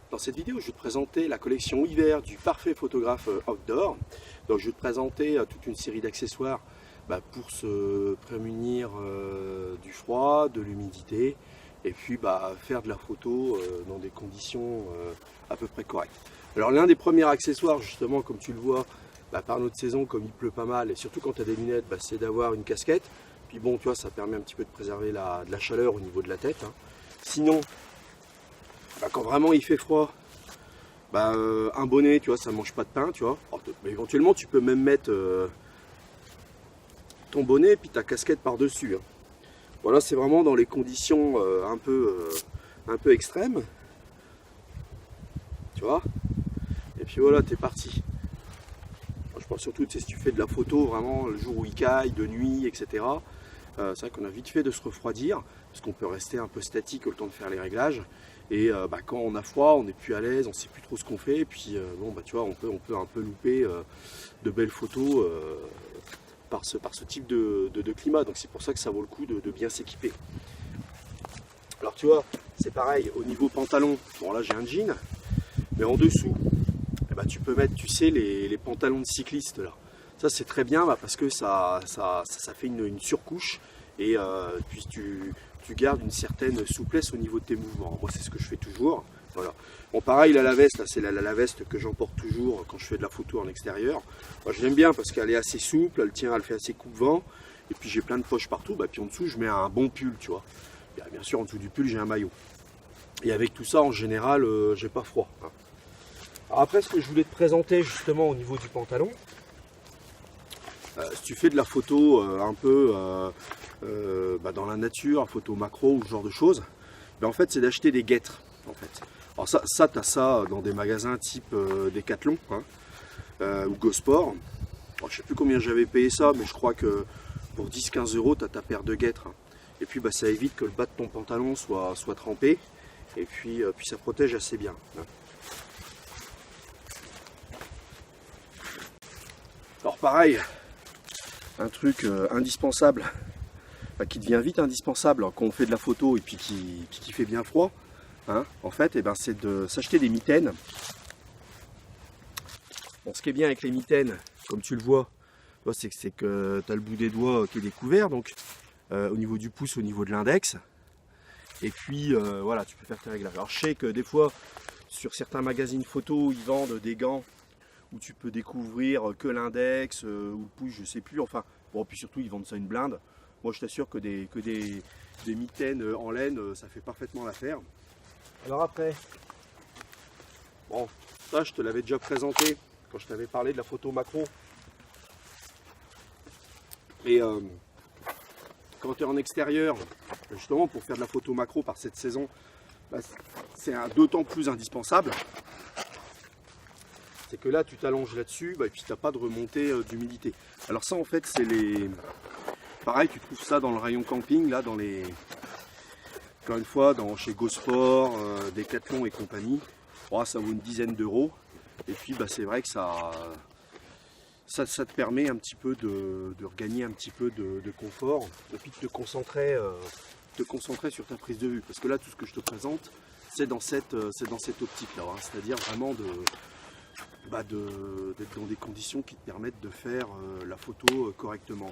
Dans cette vidéo, je vais te présenter la collection hiver du Parfait Photographe Outdoor. Donc, je vais te présenter toute une série d'accessoires pour se prémunir du froid, de l'humidité et puis faire de la photo dans des conditions à peu près correctes. Alors, l'un des premiers accessoires, justement, comme tu le vois, par notre saison, comme il pleut pas mal et surtout quand tu as des lunettes, c'est d'avoir une casquette. Puis bon, tu vois, ça permet un petit peu de préserver de la chaleur au niveau de la tête. Sinon, quand vraiment il fait froid, un bonnet, tu vois, ça mange pas de pain, tu vois. Alors, mais éventuellement, tu peux même mettre ton bonnet et puis ta casquette par-dessus. Voilà, c'est vraiment dans les conditions un peu extrêmes. Tu vois. Et puis voilà, t'es parti. Alors, je pense surtout, si tu fais de la photo, vraiment, le jour où il caille, de nuit, etc. C'est vrai qu'on a vite fait de se refroidir, parce qu'on peut rester un peu statique au temps de faire les réglages. Et quand on a froid, on n'est plus à l'aise, on ne sait plus trop ce qu'on fait. Et puis tu vois, on peut un peu louper de belles photos par ce type de climat. Donc c'est pour ça que ça vaut le coup de bien s'équiper. Alors tu vois, c'est pareil au niveau pantalon. Bon là j'ai un jean, mais en dessous, tu peux mettre, tu sais, les pantalons de cycliste là. Ça c'est très bien parce que ça fait une surcouche et puis tu gardes une certaine souplesse au niveau de tes mouvements. Moi c'est ce que je fais toujours. Voilà. Bon pareil la veste, là c'est la veste que j'emporte toujours quand je fais de la photo en extérieur. Moi, je l'aime bien parce qu'elle est assez souple, elle fait assez coupe-vent. Et puis j'ai plein de poches partout. Puis en dessous je mets un bon pull, tu vois. Bien sûr en dessous du pull j'ai un maillot. Et avec tout ça en général j'ai pas froid. Alors après ce que je voulais te présenter justement au niveau du pantalon. Si tu fais de la photo un peu dans la nature, photo macro ou ce genre de choses, en fait c'est d'acheter des guêtres. En fait. Alors ça tu as ça dans des magasins type Decathlon ou Gosport. Alors, je sais plus combien j'avais payé ça, mais je crois que pour 10-15 euros tu as ta paire de guêtres. Et puis ça évite que le bas de ton pantalon soit trempé. Et puis ça protège assez bien. Alors pareil, un truc indispensable, qui devient vite indispensable quand on fait de la photo et puis qui fait bien froid, en fait, c'est de s'acheter des mitaines. Bon, ce qui est bien avec les mitaines, comme tu le vois, c'est que tu as le bout des doigts qui est découvert, donc au niveau du pouce, au niveau de l'index. Et puis voilà, tu peux faire tes réglages. Alors je sais que des fois, sur certains magazines photo, ils vendent des gants où tu peux découvrir que l'index ou le pouce, je sais plus, enfin, bon, puis surtout ils vendent ça une blinde. Moi je t'assure que des mitaines en laine, ça fait parfaitement l'affaire. Alors après, bon, ça je te l'avais déjà présenté quand je t'avais parlé de la photo macro. Et quand tu es en extérieur, justement pour faire de la photo macro par cette saison, c'est d'autant plus indispensable. C'est que là tu t'allonges là-dessus et puis tu n'as pas de remontée d'humidité. Alors ça en fait c'est les... Pareil, tu trouves ça dans le rayon camping, là dans les... Encore une fois, chez Gosport, Decathlon et compagnie. Oh, ça vaut une dizaine d'euros. Et puis c'est vrai que ça te permet un petit peu de regagner un petit peu de confort. Et puis de te concentrer sur ta prise de vue. Parce que là tout ce que je te présente, c'est dans cette optique-là. C'est-à-dire vraiment d'être dans des conditions qui te permettent de faire la photo correctement.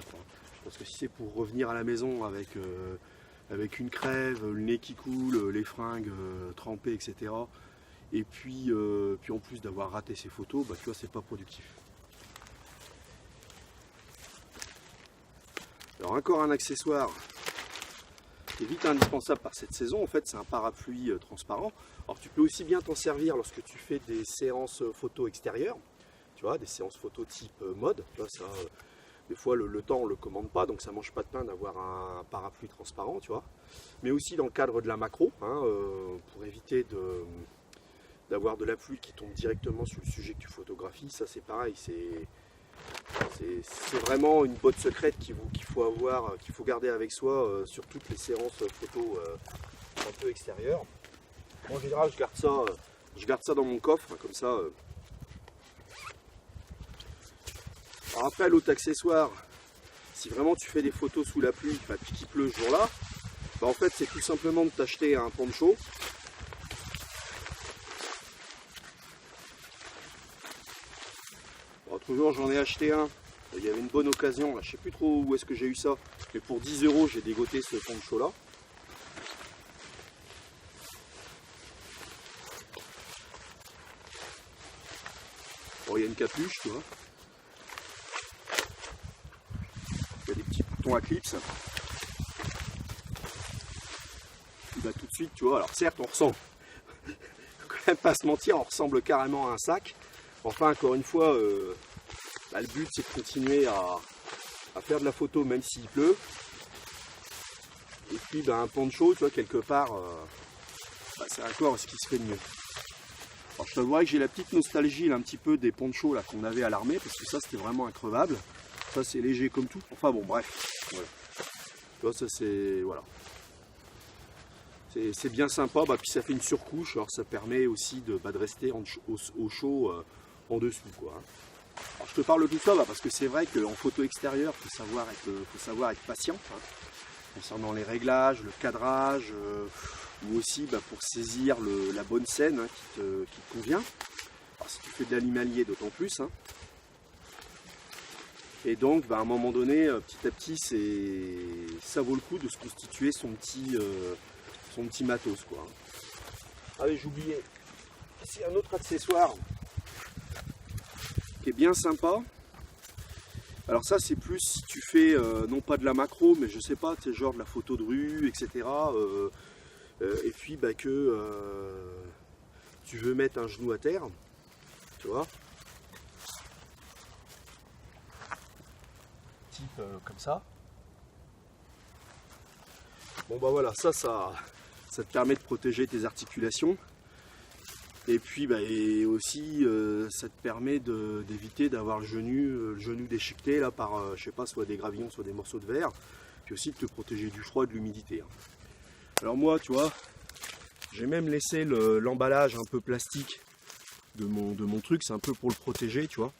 Parce que si c'est pour revenir à la maison avec une crève, le nez qui coule, les fringues trempées, etc. Et puis en plus d'avoir raté ces photos, tu vois, c'est pas productif. Alors encore un accessoire qui est vite indispensable par cette saison, en fait c'est un parapluie transparent. Alors tu peux aussi bien t'en servir lorsque tu fais des séances photo extérieures, tu vois, des séances photo type mode, tu vois, ça, des fois le temps on le commande pas, donc ça mange pas de pain d'avoir un parapluie transparent, tu vois. Mais aussi dans le cadre de la macro, pour éviter d'avoir de la pluie qui tombe directement sur le sujet que tu photographies, ça c'est pareil, c'est vraiment une botte secrète qu'il faut garder avec soi sur toutes les séances photo un peu extérieures. En général, je garde ça dans mon coffre, comme ça. Alors après, l'autre accessoire, si vraiment tu fais des photos sous la pluie, puis qu'il pleut ce jour-là, en fait, c'est tout simplement de t'acheter un poncho Toujours j'en ai acheté un, il y avait une bonne occasion, là. Je sais plus trop où est-ce que j'ai eu ça, mais pour 10 € j'ai dégoté ce poncho là. Bon, il y a une capuche, tu vois. Il y a des petits boutons à clips. Et bah, tout de suite, tu vois, alors certes on ressent, faut quand même pas se mentir, on ressemble carrément à un sac. Enfin, encore une fois, bah, le but c'est de continuer à faire de la photo même s'il pleut. Et puis bah, un poncho, tu vois, quelque part, bah, c'est encore ce qui se fait de mieux. Alors je t'avouerais que j'ai la petite nostalgie là, un petit peu des ponchos là qu'on avait à l'armée, parce que ça c'était vraiment increvable. Ça c'est léger comme tout. Enfin bon, bref. Voilà. Tu vois, ça c'est. Voilà. C'est bien sympa, bah, puis ça fait une surcouche, alors ça permet aussi de rester au chaud en dessous, quoi. Alors je te parle de tout ça bah, parce que c'est vrai qu'en photo extérieure, il faut savoir être patient, hein, concernant les réglages, le cadrage, ou aussi bah, pour saisir la bonne scène hein, qui te convient. Alors si tu fais de l'animalier, d'autant plus. Hein. Et donc bah, à un moment donné, petit à petit, ça vaut le coup de se constituer son petit matos, quoi. Ah oui, j'oubliais. Ici un autre accessoire qui est bien sympa. Alors ça c'est plus si tu fais non pas de la macro, mais je sais pas, c'est genre de la photo de rue, etc. Et puis bah, que tu veux mettre un genou à terre, tu vois. Type comme ça. Bon bah voilà, ça te permet de protéger tes articulations. Et puis bah, aussi ça te permet d'éviter d'avoir le genou déchiqueté là, par je sais pas, soit des gravillons, soit des morceaux de verre. Puis aussi de te protéger du froid et de l'humidité. Hein. Alors moi, tu vois, j'ai même laissé l'emballage un peu plastique de mon truc, c'est un peu pour le protéger, tu vois.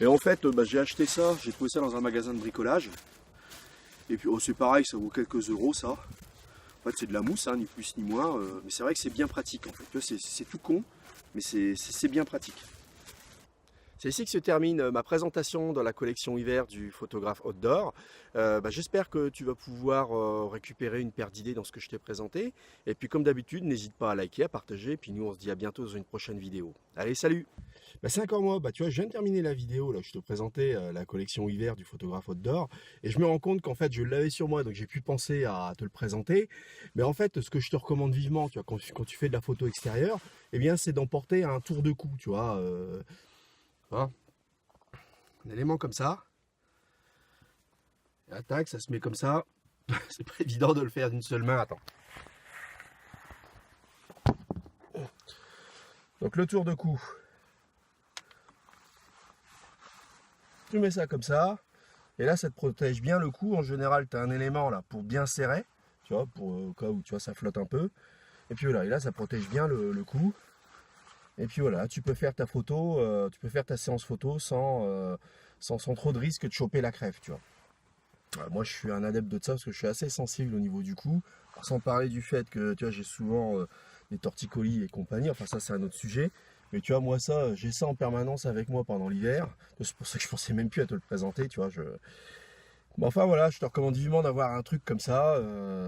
Et en fait, bah, j'ai acheté ça, j'ai trouvé ça dans un magasin de bricolage. Et puis oh, c'est pareil, ça vaut quelques euros ça. En fait c'est de la mousse, hein, ni plus ni moins, mais c'est vrai que c'est bien pratique en fait. C'est tout con, mais c'est bien pratique. C'est ici que se termine ma présentation dans la collection hiver du photographe outdoor. J'espère que tu vas pouvoir récupérer une paire d'idées dans ce que je t'ai présenté. Et puis comme d'habitude, n'hésite pas à liker, à partager. Et puis nous on se dit à bientôt dans une prochaine vidéo. Allez, salut! C'est encore moi, tu vois, je viens de terminer la vidéo, là, je te présentais la collection hiver du photographe outdoor, et je me rends compte qu'en fait je l'avais sur moi, donc j'ai pu penser à te le présenter, mais en fait ce que je te recommande vivement, tu vois, quand tu fais de la photo extérieure, eh bien c'est d'emporter un tour de cou, tu vois, hein, un élément comme ça, et attaque, ça se met comme ça, c'est pas évident de le faire d'une seule main, attends. Donc le tour de cou. Tu mets ça comme ça, et là ça te protège bien le cou. En général, tu as un élément là pour bien serrer, tu vois, pour au cas où tu vois ça flotte un peu. Et puis voilà, et là ça protège bien le cou. Et puis voilà, tu peux faire ta photo, tu peux faire ta séance photo sans trop de risque de choper la crève, tu vois. Alors, moi je suis un adepte de ça parce que je suis assez sensible au niveau du cou. Alors, sans parler du fait que tu vois, j'ai souvent des torticolis et compagnie, enfin ça c'est un autre sujet. Mais tu vois, moi ça, j'ai ça en permanence avec moi pendant l'hiver. C'est pour ça que je pensais même plus à te le présenter, tu vois. Bon, enfin voilà, je te recommande vivement d'avoir un truc comme ça.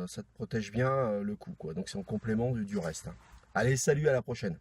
Ça te protège bien le cou, quoi. Donc c'est en complément du reste. Hein. Allez, salut, à la prochaine.